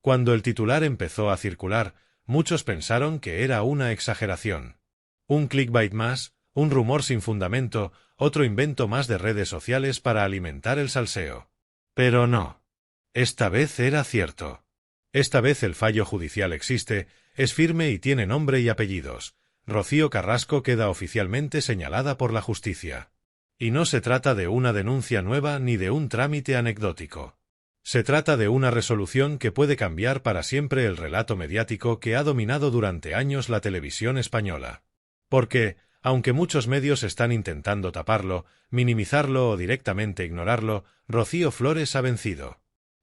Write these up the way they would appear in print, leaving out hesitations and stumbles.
Cuando el titular empezó a circular, muchos pensaron que era una exageración. Un clickbait más, un rumor sin fundamento, otro invento más de redes sociales para alimentar el salseo. Pero no. Esta vez era cierto. Esta vez el fallo judicial existe, es firme y tiene nombre y apellidos. Rocío Carrasco queda oficialmente señalada por la justicia. Y no se trata de una denuncia nueva ni de un trámite anecdótico. Se trata de una resolución que puede cambiar para siempre el relato mediático que ha dominado durante años la televisión española. Porque, aunque muchos medios están intentando taparlo, minimizarlo o directamente ignorarlo, Rocío Flores ha vencido.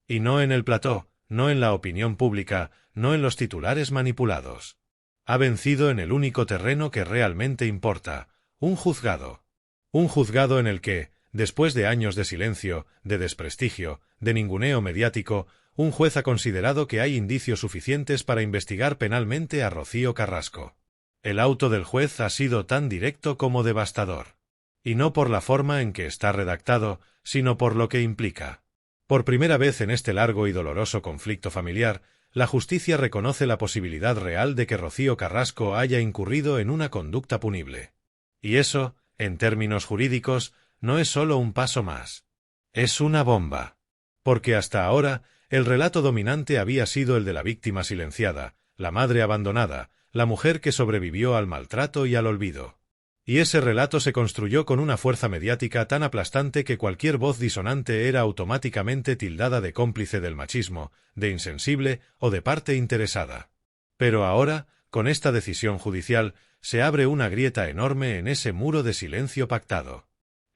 Y no en el plató, no en la opinión pública, no en los titulares manipulados. Ha vencido en el único terreno que realmente importa, un juzgado. Un juzgado en el que, después de años de silencio, de desprestigio, de ninguneo mediático, un juez ha considerado que hay indicios suficientes para investigar penalmente a Rocío Carrasco. El auto del juez ha sido tan directo como devastador. Y no por la forma en que está redactado, sino por lo que implica. Por primera vez en este largo y doloroso conflicto familiar, la justicia reconoce la posibilidad real de que Rocío Carrasco haya incurrido en una conducta punible. Y eso, en términos jurídicos, no es solo un paso más. Es una bomba. Porque hasta ahora, el relato dominante había sido el de la víctima silenciada, la madre abandonada, la mujer que sobrevivió al maltrato y al olvido. Y ese relato se construyó con una fuerza mediática tan aplastante que cualquier voz disonante era automáticamente tildada de cómplice del machismo, de insensible o de parte interesada. Pero ahora, con esta decisión judicial, se abre una grieta enorme en ese muro de silencio pactado.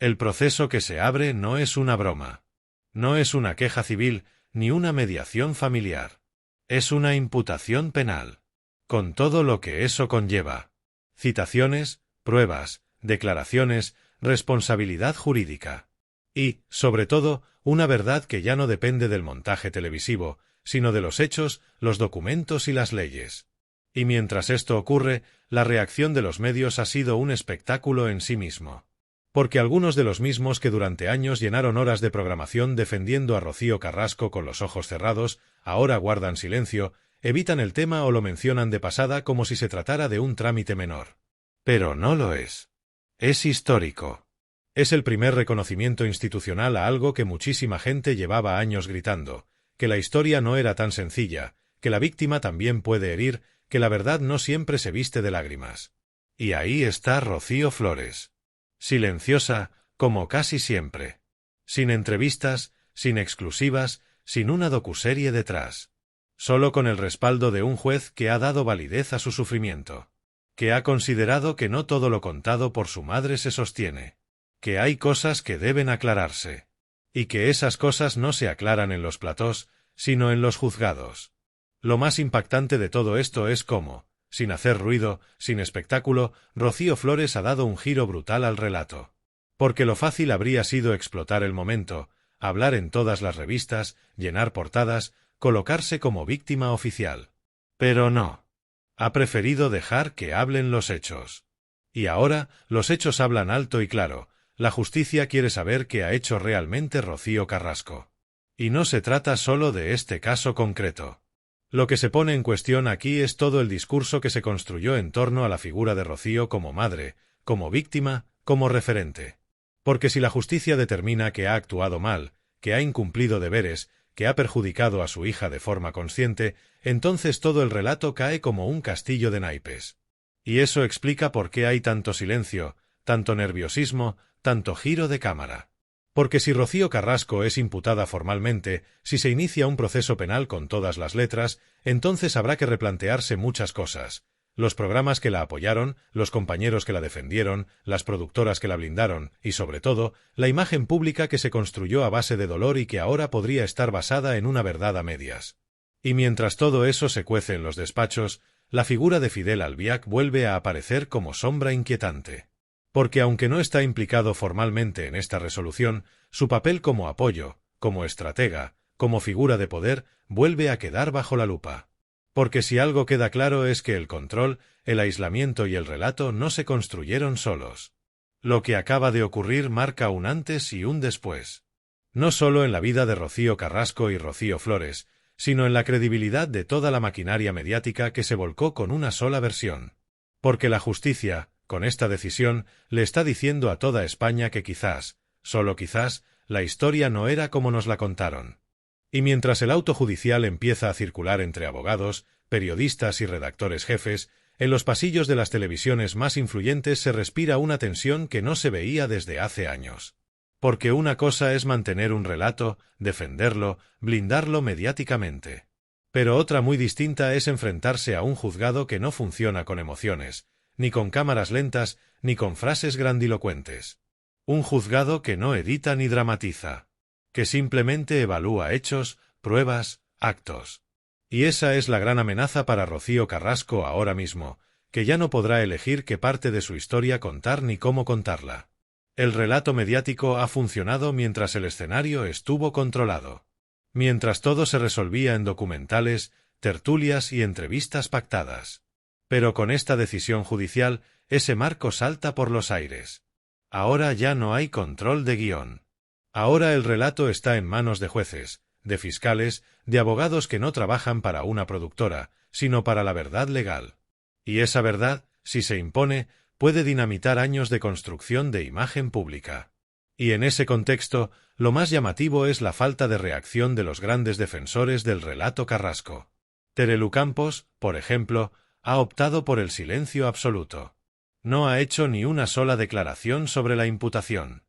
El proceso que se abre no es una broma. No es una queja civil, ni una mediación familiar. Es una imputación penal. Con todo lo que eso conlleva. Citaciones, pruebas, declaraciones, responsabilidad jurídica. Y, sobre todo, una verdad que ya no depende del montaje televisivo, sino de los hechos, los documentos y las leyes. Y mientras esto ocurre, la reacción de los medios ha sido un espectáculo en sí mismo. Porque algunos de los mismos que durante años llenaron horas de programación defendiendo a Rocío Carrasco con los ojos cerrados, ahora guardan silencio, evitan el tema o lo mencionan de pasada como si se tratara de un trámite menor. Pero no lo es. Es histórico. Es el primer reconocimiento institucional a algo que muchísima gente llevaba años gritando, que la historia no era tan sencilla, que la víctima también puede herir, que la verdad no siempre se viste de lágrimas. Y ahí está Rocío Flores. Silenciosa, como casi siempre. Sin entrevistas, sin exclusivas, sin una docuserie detrás. Solo con el respaldo de un juez que ha dado validez a su sufrimiento. Que ha considerado que no todo lo contado por su madre se sostiene. Que hay cosas que deben aclararse. Y que esas cosas no se aclaran en los platós, sino en los juzgados. Lo más impactante de todo esto es cómo, sin hacer ruido, sin espectáculo, Rocío Flores ha dado un giro brutal al relato. Porque lo fácil habría sido explotar el momento, hablar en todas las revistas, llenar portadas, colocarse como víctima oficial. Pero no. Ha preferido dejar que hablen los hechos. Y ahora, los hechos hablan alto y claro. La justicia quiere saber qué ha hecho realmente Rocío Carrasco. Y no se trata solo de este caso concreto. Lo que se pone en cuestión aquí es todo el discurso que se construyó en torno a la figura de Rocío como madre, como víctima, como referente. Porque si la justicia determina que ha actuado mal, que ha incumplido deberes, que ha perjudicado a su hija de forma consciente, entonces todo el relato cae como un castillo de naipes. Y eso explica por qué hay tanto silencio, tanto nerviosismo, tanto giro de cámara. Porque si Rocío Carrasco es imputada formalmente, si se inicia un proceso penal con todas las letras, entonces habrá que replantearse muchas cosas. Los programas que la apoyaron, los compañeros que la defendieron, las productoras que la blindaron, y sobre todo, la imagen pública que se construyó a base de dolor y que ahora podría estar basada en una verdad a medias. Y mientras todo eso se cuece en los despachos, la figura de Fidel Albiac vuelve a aparecer como sombra inquietante. Porque aunque no está implicado formalmente en esta resolución, su papel como apoyo, como estratega, como figura de poder, vuelve a quedar bajo la lupa. Porque si algo queda claro es que el control, el aislamiento y el relato no se construyeron solos. Lo que acaba de ocurrir marca un antes y un después. No solo en la vida de Rocío Carrasco y Rocío Flores, sino en la credibilidad de toda la maquinaria mediática que se volcó con una sola versión. Porque la justicia, con esta decisión, le está diciendo a toda España que quizás, solo quizás, la historia no era como nos la contaron. Y mientras el auto judicial empieza a circular entre abogados, periodistas y redactores jefes, en los pasillos de las televisiones más influyentes se respira una tensión que no se veía desde hace años. Porque una cosa es mantener un relato, defenderlo, blindarlo mediáticamente. Pero otra muy distinta es enfrentarse a un juzgado que no funciona con emociones, ni con cámaras lentas, ni con frases grandilocuentes. Un juzgado que no edita ni dramatiza, que simplemente evalúa hechos, pruebas, actos. Y esa es la gran amenaza para Rocío Carrasco ahora mismo, que ya no podrá elegir qué parte de su historia contar ni cómo contarla. El relato mediático ha funcionado mientras el escenario estuvo controlado. Mientras todo se resolvía en documentales, tertulias y entrevistas pactadas. Pero con esta decisión judicial, ese marco salta por los aires. Ahora ya no hay control de guión. Ahora el relato está en manos de jueces, de fiscales, de abogados que no trabajan para una productora, sino para la verdad legal. Y esa verdad, si se impone, puede dinamitar años de construcción de imagen pública. Y en ese contexto, lo más llamativo es la falta de reacción de los grandes defensores del relato Carrasco. Terelu Campos, por ejemplo, ha optado por el silencio absoluto. No ha hecho ni una sola declaración sobre la imputación.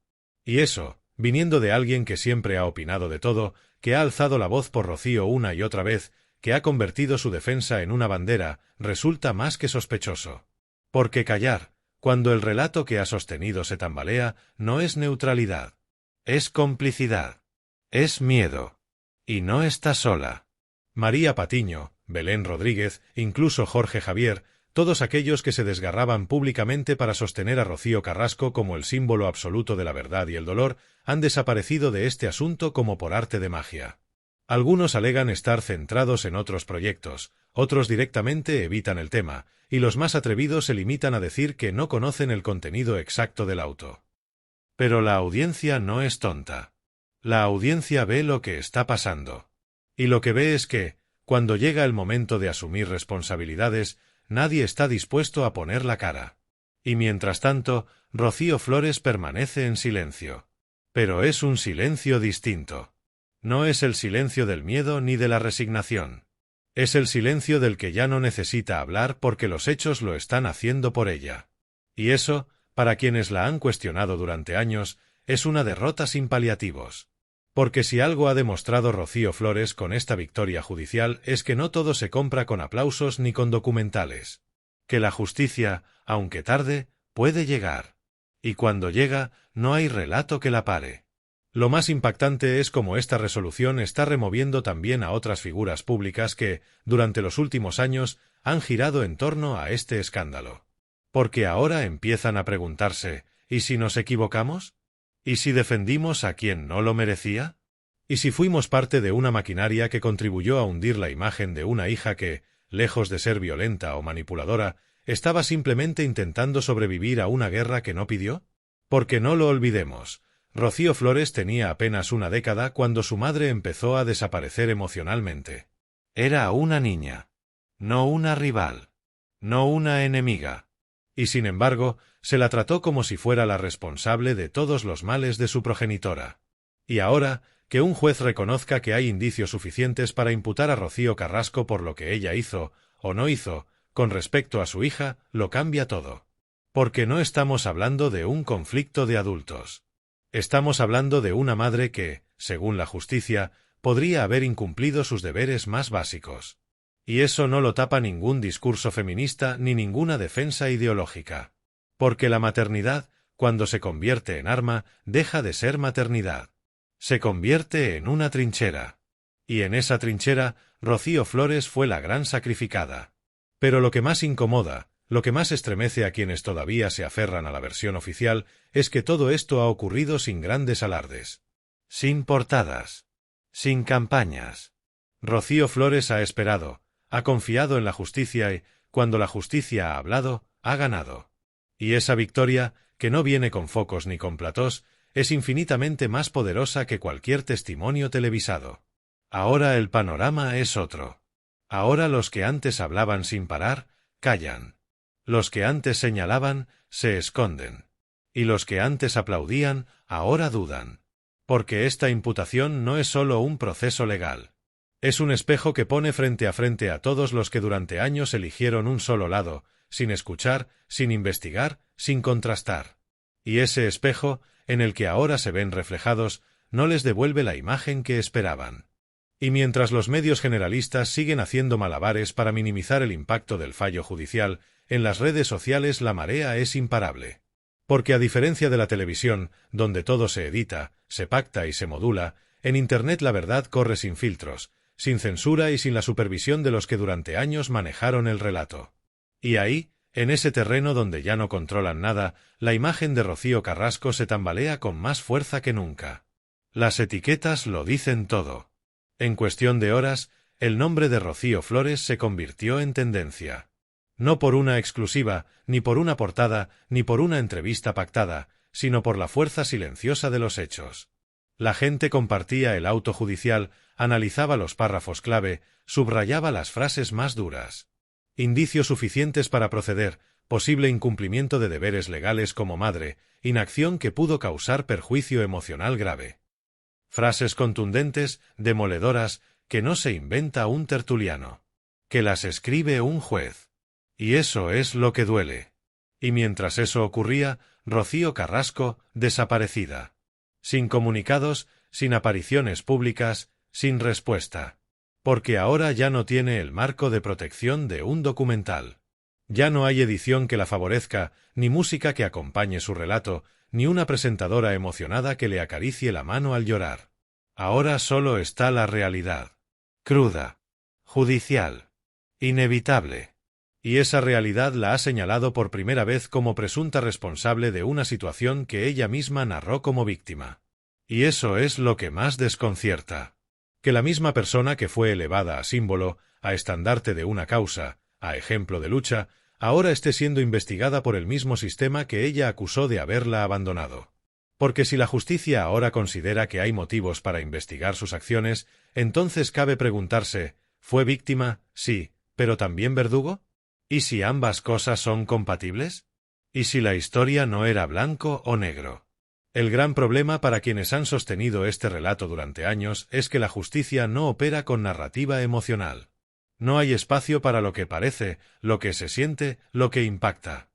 Y eso, viniendo de alguien que siempre ha opinado de todo, que ha alzado la voz por Rocío una y otra vez, que ha convertido su defensa en una bandera, resulta más que sospechoso. Porque callar, cuando el relato que ha sostenido se tambalea, no es neutralidad. Es complicidad. Es miedo. Y no está sola. María Patiño, Belén Rodríguez, incluso Jorge Javier, todos aquellos que se desgarraban públicamente para sostener a Rocío Carrasco como el símbolo absoluto de la verdad y el dolor, han desaparecido de este asunto como por arte de magia. Algunos alegan estar centrados en otros proyectos, otros directamente evitan el tema, y los más atrevidos se limitan a decir que no conocen el contenido exacto del auto. Pero la audiencia no es tonta. La audiencia ve lo que está pasando. Y lo que ve es que, cuando llega el momento de asumir responsabilidades, nadie está dispuesto a poner la cara. Y mientras tanto, Rocío Flores permanece en silencio. Pero es un silencio distinto. No es el silencio del miedo ni de la resignación. Es el silencio del que ya no necesita hablar porque los hechos lo están haciendo por ella. Y eso, para quienes la han cuestionado durante años, es una derrota sin paliativos. Porque si algo ha demostrado Rocío Flores con esta victoria judicial es que no todo se compra con aplausos ni con documentales. Que la justicia, aunque tarde, puede llegar. Y cuando llega, no hay relato que la pare. Lo más impactante es cómo esta resolución está removiendo también a otras figuras públicas que, durante los últimos años, han girado en torno a este escándalo. Porque ahora empiezan a preguntarse, ¿y si nos equivocamos? ¿Y si defendimos a quien no lo merecía? ¿Y si fuimos parte de una maquinaria que contribuyó a hundir la imagen de una hija que, lejos de ser violenta o manipuladora, estaba simplemente intentando sobrevivir a una guerra que no pidió? Porque no lo olvidemos. Rocío Flores tenía apenas una década cuando su madre empezó a desaparecer emocionalmente. Era una niña. No una rival. No una enemiga. Y sin embargo, se la trató como si fuera la responsable de todos los males de su progenitora. Y ahora, que un juez reconozca que hay indicios suficientes para imputar a Rocío Carrasco por lo que ella hizo, o no hizo, con respecto a su hija, lo cambia todo. Porque no estamos hablando de un conflicto de adultos. Estamos hablando de una madre que, según la justicia, podría haber incumplido sus deberes más básicos. Y eso no lo tapa ningún discurso feminista ni ninguna defensa ideológica. Porque la maternidad, cuando se convierte en arma, deja de ser maternidad. Se convierte en una trinchera. Y en esa trinchera, Rocío Flores fue la gran sacrificada. Pero lo que más incomoda, lo que más estremece a quienes todavía se aferran a la versión oficial, es que todo esto ha ocurrido sin grandes alardes. Sin portadas. Sin campañas. Rocío Flores ha esperado, ha confiado en la justicia y, cuando la justicia ha hablado, ha ganado. Y esa victoria, que no viene con focos ni con platós, es infinitamente más poderosa que cualquier testimonio televisado. Ahora el panorama es otro. Ahora los que antes hablaban sin parar, callan. Los que antes señalaban, se esconden. Y los que antes aplaudían, ahora dudan. Porque esta imputación no es solo un proceso legal. Es un espejo que pone frente a todos los que durante años eligieron un solo lado, sin escuchar, sin investigar, sin contrastar. Y ese espejo, en el que ahora se ven reflejados, no les devuelve la imagen que esperaban. Y mientras los medios generalistas siguen haciendo malabares para minimizar el impacto del fallo judicial, en las redes sociales la marea es imparable. Porque a diferencia de la televisión, donde todo se edita, se pacta y se modula, en Internet la verdad corre sin filtros, sin censura y sin la supervisión de los que durante años manejaron el relato. Y ahí, en ese terreno donde ya no controlan nada, la imagen de Rocío Carrasco se tambalea con más fuerza que nunca. Las etiquetas lo dicen todo. En cuestión de horas, el nombre de Rocío Flores se convirtió en tendencia. No por una exclusiva, ni por una portada, ni por una entrevista pactada, sino por la fuerza silenciosa de los hechos. La gente compartía el auto judicial, analizaba los párrafos clave, subrayaba las frases más duras. Indicios suficientes para proceder, posible incumplimiento de deberes legales como madre, inacción que pudo causar perjuicio emocional grave. Frases contundentes, demoledoras, que no se inventa un tertuliano. Que las escribe un juez. Y eso es lo que duele. Y mientras eso ocurría, Rocío Carrasco, desaparecida. Sin comunicados, sin apariciones públicas, sin respuesta. Porque ahora ya no tiene el marco de protección de un documental. Ya no hay edición que la favorezca, ni música que acompañe su relato, ni una presentadora emocionada que le acaricie la mano al llorar. Ahora solo está la realidad. Cruda. Judicial. Inevitable. Y esa realidad la ha señalado por primera vez como presunta responsable de una situación que ella misma narró como víctima. Y eso es lo que más desconcierta. Que la misma persona que fue elevada a símbolo, a estandarte de una causa, a ejemplo de lucha, ahora esté siendo investigada por el mismo sistema que ella acusó de haberla abandonado. Porque si la justicia ahora considera que hay motivos para investigar sus acciones, entonces cabe preguntarse, ¿fue víctima? Sí, pero también verdugo. ¿Y si ambas cosas son compatibles? ¿Y si la historia no era blanco o negro? El gran problema para quienes han sostenido este relato durante años es que la justicia no opera con narrativa emocional. No hay espacio para lo que parece, lo que se siente, lo que impacta.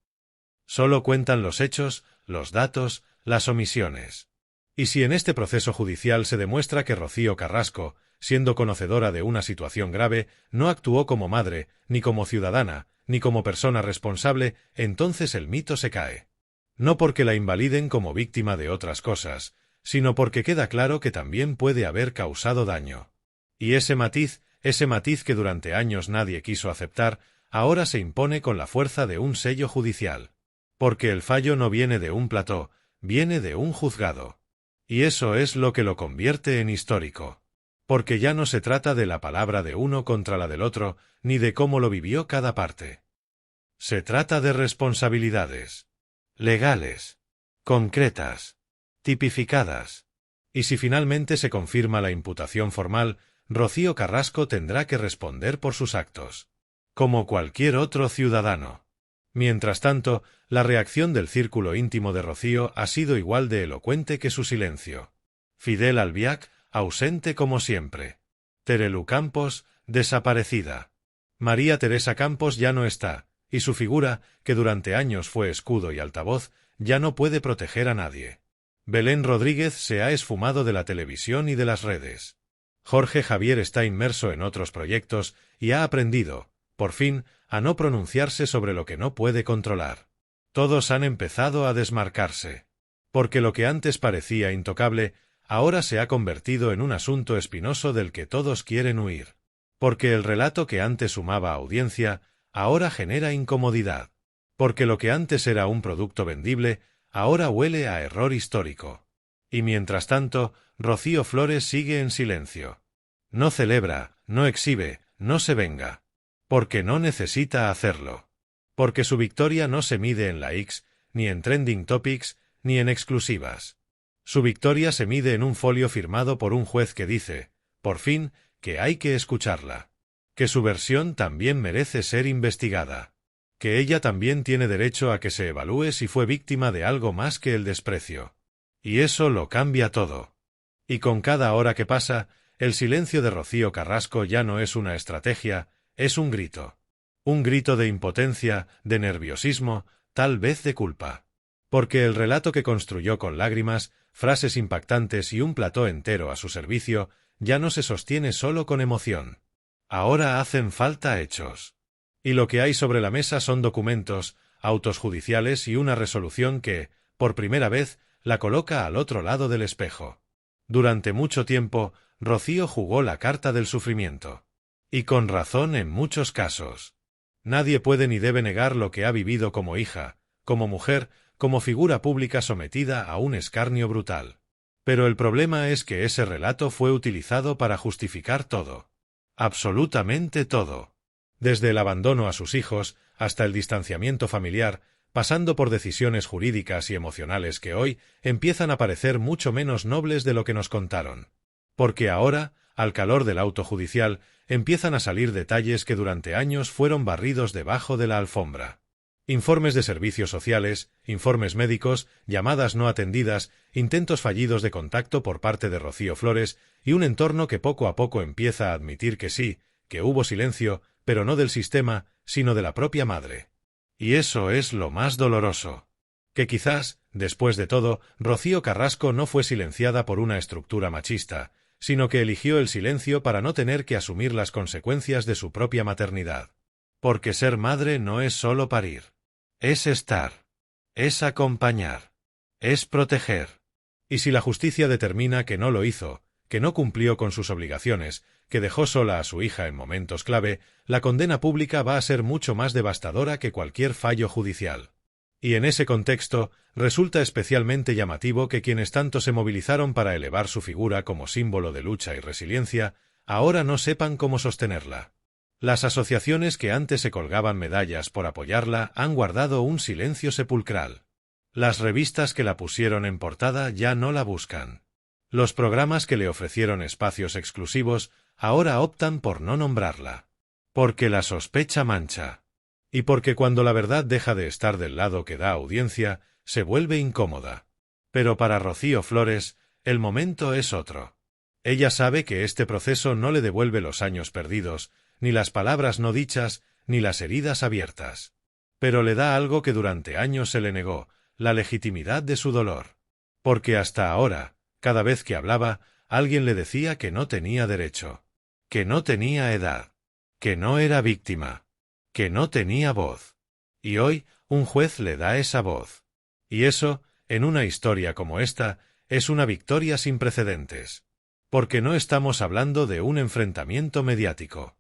Solo cuentan los hechos, los datos, las omisiones. Y si en este proceso judicial se demuestra que Rocío Carrasco, siendo conocedora de una situación grave, no actuó como madre, ni como ciudadana, ni como persona responsable, entonces el mito se cae. No porque la invaliden como víctima de otras cosas, sino porque queda claro que también puede haber causado daño. Y ese matiz que durante años nadie quiso aceptar, ahora se impone con la fuerza de un sello judicial. Porque el fallo no viene de un plató, viene de un juzgado. Y eso es lo que lo convierte en histórico. Porque ya no se trata de la palabra de uno contra la del otro, ni de cómo lo vivió cada parte. Se trata de responsabilidades. Legales. Concretas. Tipificadas. Y si finalmente se confirma la imputación formal, Rocío Carrasco tendrá que responder por sus actos. Como cualquier otro ciudadano. Mientras tanto, la reacción del círculo íntimo de Rocío ha sido igual de elocuente que su silencio. Fidel Albiac, ausente como siempre. Terelu Campos, desaparecida. María Teresa Campos ya no está, y su figura, que durante años fue escudo y altavoz, ya no puede proteger a nadie. Belén Rodríguez se ha esfumado de la televisión y de las redes. Jorge Javier está inmerso en otros proyectos y ha aprendido, por fin, a no pronunciarse sobre lo que no puede controlar. Todos han empezado a desmarcarse. Porque lo que antes parecía intocable, ahora se ha convertido en un asunto espinoso del que todos quieren huir. Porque el relato que antes sumaba audiencia, ahora genera incomodidad. Porque lo que antes era un producto vendible, ahora huele a error histórico. Y mientras tanto, Rocío Flores sigue en silencio. No celebra, no exhibe, no se venga. Porque no necesita hacerlo. Porque su victoria no se mide en la X, ni en Trending Topics, ni en exclusivas. Su victoria se mide en un folio firmado por un juez que dice, por fin, que hay que escucharla, que su versión también merece ser investigada, que ella también tiene derecho a que se evalúe si fue víctima de algo más que el desprecio. Y eso lo cambia todo. Y con cada hora que pasa, el silencio de Rocío Carrasco ya no es una estrategia, es un grito. Un grito de impotencia, de nerviosismo, tal vez de culpa. Porque el relato que construyó con lágrimas, frases impactantes y un plató entero a su servicio, ya no se sostiene solo con emoción. Ahora hacen falta hechos. Y lo que hay sobre la mesa son documentos, autos judiciales y una resolución que, por primera vez, la coloca al otro lado del espejo. Durante mucho tiempo, Rocío jugó la carta del sufrimiento. Y con razón en muchos casos. Nadie puede ni debe negar lo que ha vivido como hija, como mujer, como figura pública sometida a un escarnio brutal. Pero el problema es que ese relato fue utilizado para justificar todo. Absolutamente todo. Desde el abandono a sus hijos, hasta el distanciamiento familiar, pasando por decisiones jurídicas y emocionales que hoy empiezan a parecer mucho menos nobles de lo que nos contaron. Porque ahora, al calor del auto judicial, empiezan a salir detalles que durante años fueron barridos debajo de la alfombra. Informes de servicios sociales, informes médicos, llamadas no atendidas, intentos fallidos de contacto por parte de Rocío Flores y un entorno que poco a poco empieza a admitir que sí, que hubo silencio, pero no del sistema, sino de la propia madre. Y eso es lo más doloroso. Que quizás, después de todo, Rocío Carrasco no fue silenciada por una estructura machista, sino que eligió el silencio para no tener que asumir las consecuencias de su propia maternidad. Porque ser madre no es solo parir. Es estar. Es acompañar. Es proteger. Y si la justicia determina que no lo hizo, que no cumplió con sus obligaciones, que dejó sola a su hija en momentos clave, la condena pública va a ser mucho más devastadora que cualquier fallo judicial. Y en ese contexto, resulta especialmente llamativo que quienes tanto se movilizaron para elevar su figura como símbolo de lucha y resiliencia, ahora no sepan cómo sostenerla. Las asociaciones que antes se colgaban medallas por apoyarla han guardado un silencio sepulcral. Las revistas que la pusieron en portada ya no la buscan. Los programas que le ofrecieron espacios exclusivos ahora optan por no nombrarla. Porque la sospecha mancha. Y porque cuando la verdad deja de estar del lado que da audiencia, se vuelve incómoda. Pero para Rocío Flores, el momento es otro. Ella sabe que este proceso no le devuelve los años perdidos, ni las palabras no dichas, ni las heridas abiertas. Pero le da algo que durante años se le negó, la legitimidad de su dolor. Porque hasta ahora, cada vez que hablaba, alguien le decía que no tenía derecho, que no tenía edad, que no era víctima, que no tenía voz. Y hoy, un juez le da esa voz. Y eso, en una historia como esta, es una victoria sin precedentes. Porque no estamos hablando de un enfrentamiento mediático.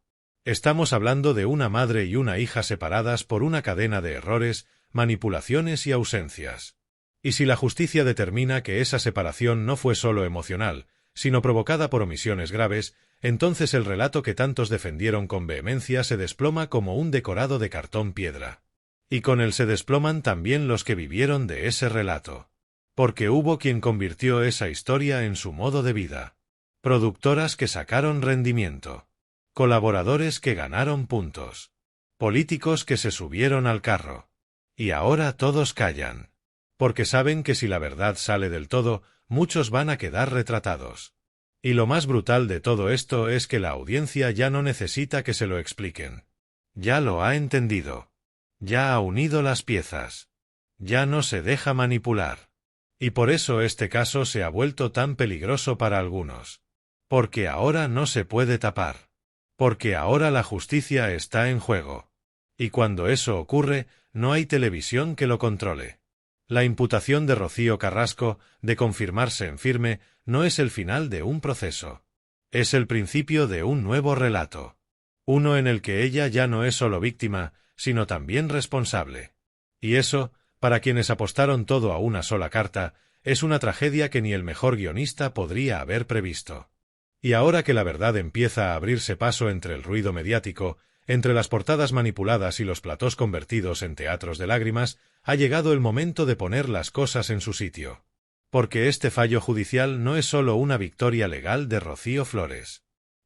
Estamos hablando de una madre y una hija separadas por una cadena de errores, manipulaciones y ausencias. Y si la justicia determina que esa separación no fue solo emocional, sino provocada por omisiones graves, entonces el relato que tantos defendieron con vehemencia se desploma como un decorado de cartón piedra. Y con él se desploman también los que vivieron de ese relato. Porque hubo quien convirtió esa historia en su modo de vida. Productoras que sacaron rendimiento. Colaboradores que ganaron puntos. Políticos que se subieron al carro. Y ahora todos callan. Porque saben que si la verdad sale del todo, muchos van a quedar retratados. Y lo más brutal de todo esto es que la audiencia ya no necesita que se lo expliquen. Ya lo ha entendido. Ya ha unido las piezas. Ya no se deja manipular. Y por eso este caso se ha vuelto tan peligroso para algunos. Porque ahora no se puede tapar. Porque ahora la justicia está en juego. Y cuando eso ocurre, no hay televisión que lo controle. La imputación de Rocío Carrasco, de confirmarse en firme, no es el final de un proceso. Es el principio de un nuevo relato. Uno en el que ella ya no es solo víctima, sino también responsable. Y eso, para quienes apostaron todo a una sola carta, es una tragedia que ni el mejor guionista podría haber previsto. Y ahora que la verdad empieza a abrirse paso entre el ruido mediático, entre las portadas manipuladas y los platós convertidos en teatros de lágrimas, ha llegado el momento de poner las cosas en su sitio. Porque este fallo judicial no es solo una victoria legal de Rocío Flores.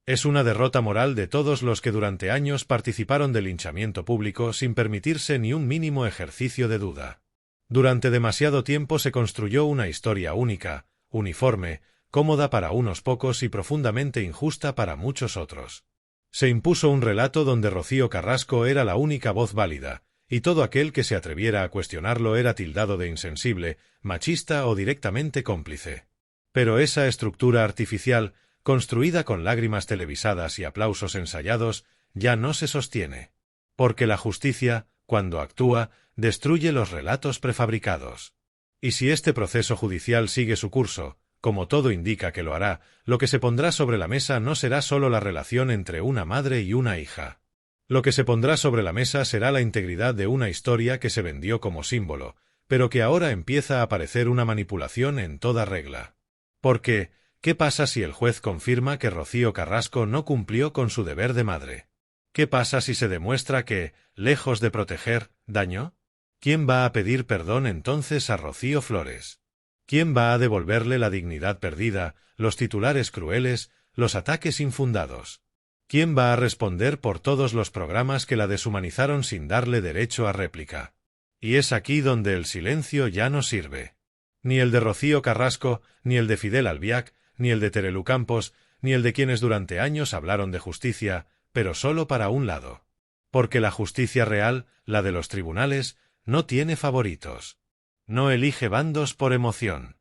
Es una derrota moral de todos los que durante años participaron del linchamiento público sin permitirse ni un mínimo ejercicio de duda. Durante demasiado tiempo se construyó una historia única, uniforme, cómoda para unos pocos y profundamente injusta para muchos otros. Se impuso un relato donde Rocío Carrasco era la única voz válida, y todo aquel que se atreviera a cuestionarlo era tildado de insensible, machista o directamente cómplice. Pero esa estructura artificial, construida con lágrimas televisadas y aplausos ensayados, ya no se sostiene. Porque la justicia, cuando actúa, destruye los relatos prefabricados. Y si este proceso judicial sigue su curso, como todo indica que lo hará, lo que se pondrá sobre la mesa no será solo la relación entre una madre y una hija. Lo que se pondrá sobre la mesa será la integridad de una historia que se vendió como símbolo, pero que ahora empieza a parecer una manipulación en toda regla. Porque, ¿qué pasa si el juez confirma que Rocío Carrasco no cumplió con su deber de madre? ¿Qué pasa si se demuestra que, lejos de proteger, dañó? ¿Quién va a pedir perdón entonces a Rocío Flores? ¿Quién va a devolverle la dignidad perdida, los titulares crueles, los ataques infundados? ¿Quién va a responder por todos los programas que la deshumanizaron sin darle derecho a réplica? Y es aquí donde el silencio ya no sirve. Ni el de Rocío Carrasco, ni el de Fidel Albiac, ni el de Terelu Campos, ni el de quienes durante años hablaron de justicia, pero solo para un lado. Porque la justicia real, la de los tribunales, no tiene favoritos. No elige bandos por emoción.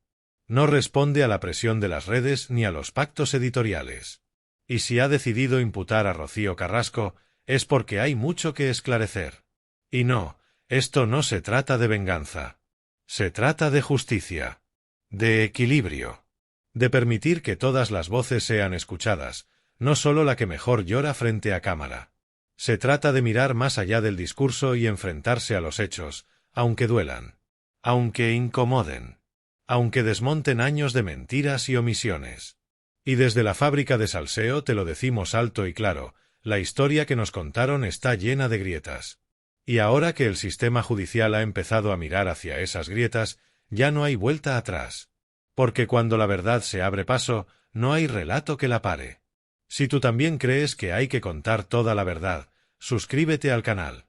No responde a la presión de las redes ni a los pactos editoriales. Y si ha decidido imputar a Rocío Carrasco, es porque hay mucho que esclarecer. Y no, esto no se trata de venganza. Se trata de justicia. De equilibrio. De permitir que todas las voces sean escuchadas, no solo la que mejor llora frente a cámara. Se trata de mirar más allá del discurso y enfrentarse a los hechos, aunque duelan. Aunque incomoden. Aunque desmonten años de mentiras y omisiones. Y desde la fábrica de salseo te lo decimos alto y claro, la historia que nos contaron está llena de grietas. Y ahora que el sistema judicial ha empezado a mirar hacia esas grietas, ya no hay vuelta atrás. Porque cuando la verdad se abre paso, no hay relato que la pare. Si tú también crees que hay que contar toda la verdad, suscríbete al canal.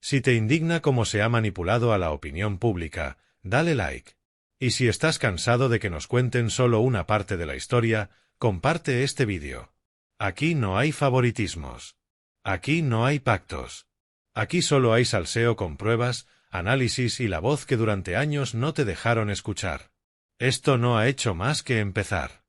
Si te indigna cómo se ha manipulado a la opinión pública, dale like. Y si estás cansado de que nos cuenten solo una parte de la historia, comparte este vídeo. Aquí no hay favoritismos. Aquí no hay pactos. Aquí solo hay salseo con pruebas, análisis y la voz que durante años no te dejaron escuchar. Esto no ha hecho más que empezar.